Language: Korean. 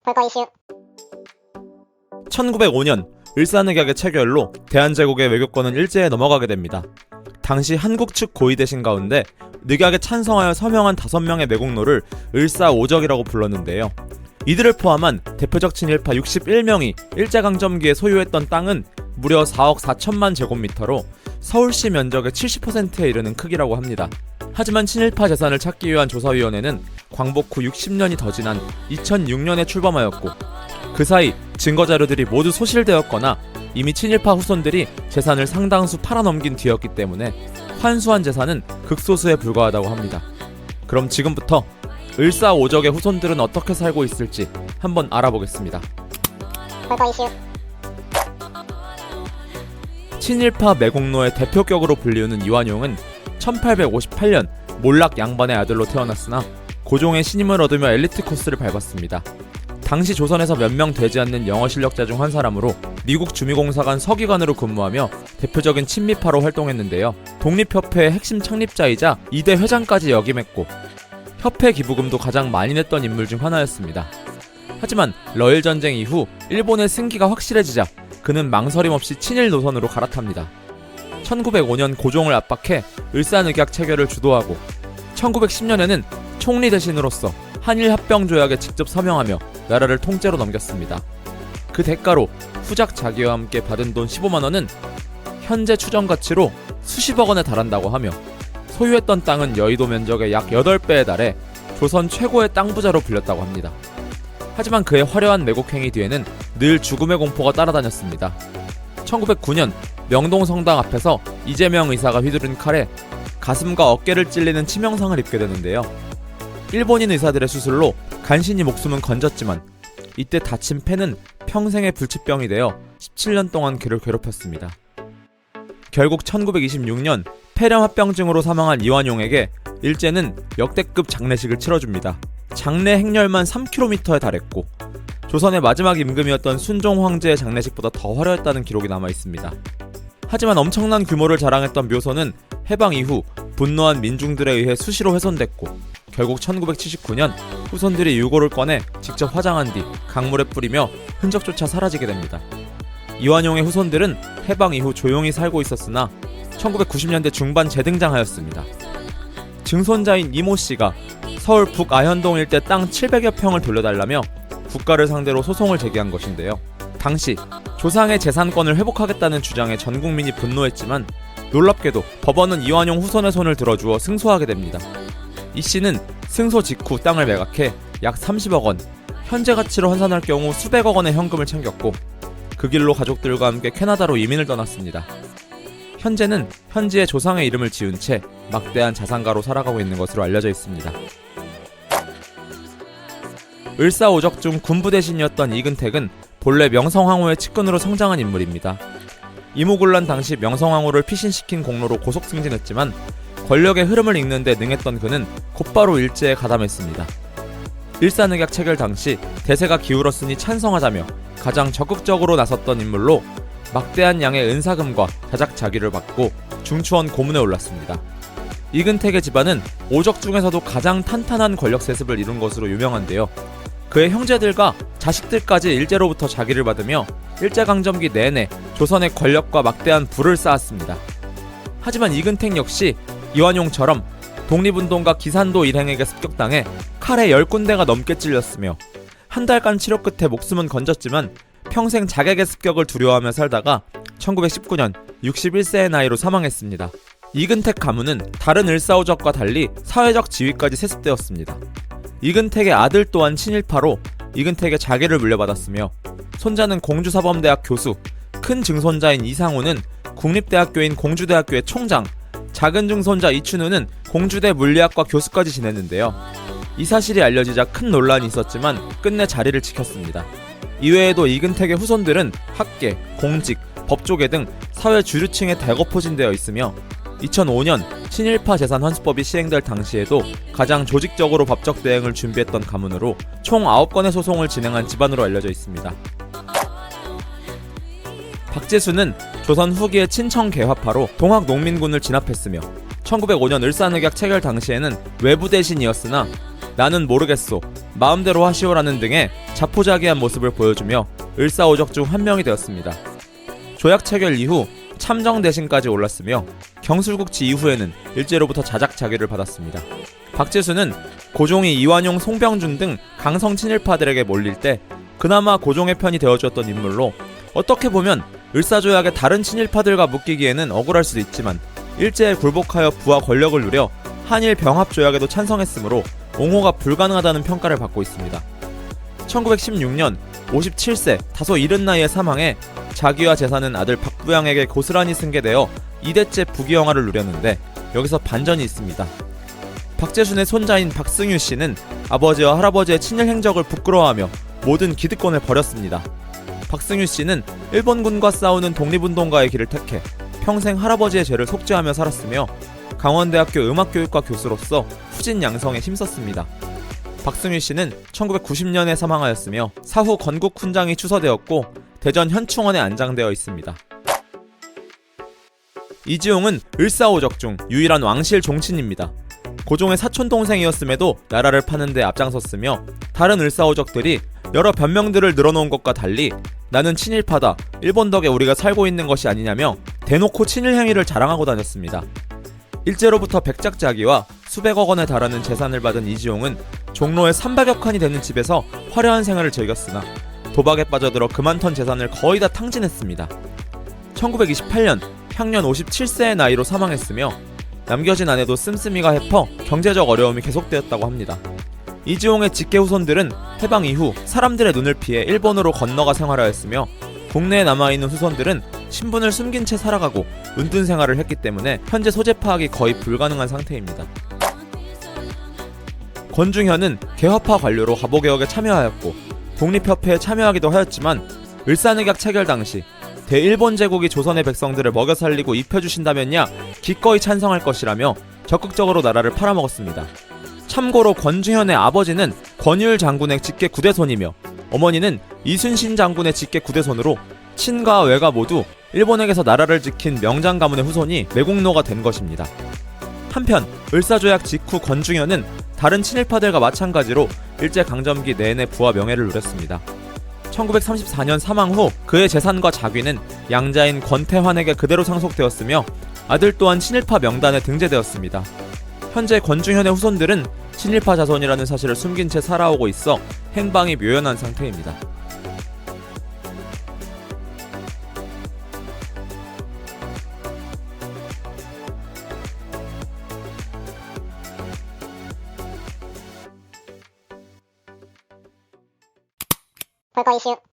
볼거 이슈. 1905년 을사늑약의 체결로 대한제국의 외교권은 일제에 넘어가게 됩니다. 당시 한국 측 고위 대신 가운데 늑약에 찬성하여 서명한 5명의 매국노를 을사오적이라고 불렀는데요. 이들을 포함한 대표적 친일파 61명이 일제강점기에 소유했던 땅은 무려 4억 4천만 제곱미터로 서울시 면적의 70%에 이르는 크기라고 합니다. 하지만 친일파 재산을 찾기 위한 조사위원회는 광복 후 60년이 더 지난 2006년에 출범하였고, 그 사이 증거자료들이 모두 소실되었거나 이미 친일파 후손들이 재산을 상당수 팔아넘긴 뒤였기 때문에 환수한 재산은 극소수에 불과하다고 합니다. 그럼 지금부터 을사오적의 후손들은 어떻게 살고 있을지 한번 알아보겠습니다. 볼거 이슈. 친일파 매국노의 대표격으로 불리우는 이완용은 1858년 몰락 양반의 아들로 태어났으나 고종의 신임을 얻으며 엘리트 코스를 밟았습니다. 당시 조선에서 몇 명 되지 않는 영어 실력자 중 한 사람으로 미국 주미공사관 서기관으로 근무하며 대표적인 친미파로 활동했는데요. 독립협회의 핵심 창립자이자 2대 회장까지 역임했고 협회 기부금도 가장 많이 냈던 인물 중 하나였습니다. 하지만 러일전쟁 이후 일본의 승기가 확실해지자 그는 망설임 없이 친일 노선으로 갈아탑니다. 1905년 고종을 압박해 을사늑약 체결을 주도하고 1910년에는 총리 대신으로서 한일합병조약에 직접 서명하며 나라를 통째로 넘겼습니다. 그 대가로 후작 자기와 함께 받은 돈 15만원은 현재 추정가치로 수십억 원에 달한다고 하며 소유했던 땅은 여의도 면적의 약 8배에 달해 조선 최고의 땅 부자로 불렸다고 합니다. 하지만 그의 화려한 매국행위 뒤에는 늘 죽음의 공포가 따라다녔습니다. 1909년 명동성당 앞에서 이재명 의사가 휘두른 칼에 가슴과 어깨를 찔리는 치명상을 입게 되는데요. 일본인 의사들의 수술로 간신히 목숨은 건졌지만 이때 다친 폐는 평생의 불치병이 되어 17년 동안 그를 괴롭혔습니다. 결국 1926년 폐렴합병증으로 사망한 이완용에게 일제는 역대급 장례식을 치러줍니다. 장례 행렬만 3km에 달했고 조선의 마지막 임금이었던 순종 황제의 장례식보다 더 화려했다는 기록이 남아있습니다. 하지만 엄청난 규모를 자랑했던 묘소는 해방 이후 분노한 민중들에 의해 수시로 훼손됐고 결국 1979년 후손들이 유골을 꺼내 직접 화장한 뒤 강물에 뿌리며 흔적조차 사라지게 됩니다. 이완용의 후손들은 해방 이후 조용히 살고 있었으나 1990년대 중반 재등장하였습니다. 증손자인 이모 씨가 서울 북아현동 일대 땅 700여 평을 돌려달라며 국가를 상대로 소송을 제기한 것인데요. 당시 조상의 재산권을 회복하겠다는 주장에 전 국민이 분노했지만 놀랍게도 법원은 이완용 후손의 손을 들어주어 승소하게 됩니다. 이 씨는 승소 직후 땅을 매각해 약 30억 원, 현재 가치로 환산할 경우 수백억 원의 현금을 챙겼고 그 길로 가족들과 함께 캐나다로 이민을 떠났습니다. 현재는 현지의 조상의 이름을 지은 채 막대한 자산가로 살아가고 있는 것으로 알려져 있습니다. 을사오적 중 군부 대신이었던 이근택은 본래 명성황후의 측근으로 성장한 인물입니다. 이모군란 당시 명성황후를 피신시킨 공로로 고속 승진했지만 권력의 흐름을 읽는 데 능했던 그는 곧바로 일제에 가담했습니다. 을사늑약 체결 당시 대세가 기울었으니 찬성하자며 가장 적극적으로 나섰던 인물로 막대한 양의 은사금과 자작자기를 받고 중추원 고문에 올랐습니다. 이근택의 집안은 오적 중에서도 가장 탄탄한 권력 세습을 이룬 것으로 유명한데요. 그의 형제들과 자식들까지 일제로부터 자기를 받으며 일제강점기 내내 조선의 권력과 막대한 부를 쌓았습니다. 하지만 이근택 역시 이완용처럼 독립운동가 기산도 일행에게 습격당해 칼에 10군데가 넘게 찔렸으며 한 달간 치료 끝에 목숨은 건졌지만 평생 자객의 습격을 두려워하며 살다가 1919년 61세의 나이로 사망했습니다. 이근택 가문은 다른 을사오적과 달리 사회적 지위까지 세습되었습니다. 이근택의 아들 또한 친일파로 이근택의 자기를 물려받았으며 손자는 공주사범대학 교수, 큰 증손자인 이상우는 국립대학교인 공주대학교의 총장, 작은 증손자 이춘우는 공주대 물리학과 교수까지 지냈는데요. 이 사실이 알려지자 큰 논란이 있었지만 끝내 자리를 지켰습니다. 이외에도 이근택의 후손들은 학계, 공직, 법조계 등 사회 주류층에 대거 포진되어 있으며 2005년 친일파 재산 환수법이 시행될 당시에도 가장 조직적으로 법적 대응을 준비했던 가문으로 총 9건의 소송을 진행한 집안으로 알려져 있습니다. 박재수는 조선 후기의 친청 개화파로 동학농민군을 진압했으며 1905년 을사늑약 체결 당시에는 외부 대신이었으나 나는 모르겠소, 마음대로 하시오라는 등의 자포자기한 모습을 보여주며 을사오적 중 한 명이 되었습니다. 조약 체결 이후 참정 대신까지 올랐으며 경술국치 이후에는 일제로부터 자작자기를 받았습니다. 박재수는 고종이 이완용, 송병준 등 강성 친일파들에게 몰릴 때 그나마 고종의 편이 되어주었던 인물로, 어떻게 보면 을사조약의 다른 친일파들과 묶이기에는 억울할 수도 있지만 일제에 굴복하여 부와 권력을 누려 한일 병합조약에도 찬성했으므로 옹호가 불가능하다는 평가를 받고 있습니다. 1916년 57세 다소 이른 나이에 사망해 자기와 재산은 아들 박부양에게 고스란히 승계되어 2대째 부귀영화를 누렸는데 여기서 반전이 있습니다. 박재순의 손자인 박승유 씨는 아버지와 할아버지의 친일 행적을 부끄러워하며 모든 기득권을 버렸습니다. 박승유 씨는 일본군과 싸우는 독립운동가의 길을 택해 평생 할아버지의 죄를 속죄하며 살았으며 강원대학교 음악교육과 교수로서 후진 양성에 힘썼습니다. 박승유 씨는 1990년에 사망하였으며 사후 건국훈장이 추서되었고 대전 현충원에 안장되어 있습니다. 이지용은 을사오적 중 유일한 왕실 종친입니다. 고종의 사촌동생이었음에도 나라를 파는 데 앞장섰으며 다른 을사오적들이 여러 변명들을 늘어놓은 것과 달리 나는 친일파다, 일본 덕에 우리가 살고 있는 것이 아니냐며 대놓고 친일 행위를 자랑하고 다녔습니다. 일제로부터 백작자기와 수백억 원에 달하는 재산을 받은 이지용은 종로에 300여 칸이 되는 집에서 화려한 생활을 즐겼으나 도박에 빠져들어 그만턴 재산을 거의 다 탕진했습니다. 1928년 향년 57세의 나이로 사망했으며 남겨진 아내도 씀씀이가 해퍼 경제적 어려움이 계속되었다고 합니다. 이지용의 직계 후손들은 해방 이후 사람들의 눈을 피해 일본으로 건너가 생활하였으며 국내에 남아있는 후손들은 신분을 숨긴 채 살아가고 은둔 생활을 했기 때문에 현재 소재 파악이 거의 불가능한 상태입니다. 권중현은 개화파 관료로 화보개혁에 참여하였고 독립협회에 참여하기도 하였지만 을사늑약 체결 당시 대일본 제국이 조선의 백성들을 먹여 살리고 입혀주신다면야 기꺼이 찬성할 것이라며 적극적으로 나라를 팔아먹었습니다. 참고로 권중현의 아버지는 권유일 장군의 직계 구대손이며 어머니는 이순신 장군의 직계 구대손으로 친가 외가 모두 일본에게서 나라를 지킨 명장 가문의 후손이 매국노가 된 것입니다. 한편 을사조약 직후 권중현은 다른 친일파들과 마찬가지로 일제강점기 내내 부와 명예를 누렸습니다. 1934년 사망 후 그의 재산과 자귀는 양자인 권태환에게 그대로 상속되었으며 아들 또한 친일파 명단에 등재되었습니다. 현재 권중현의 후손들은 친일파 자손이라는 사실을 숨긴 채 살아오고 있어 행방이 묘연한 상태입니다. 볼거 이슈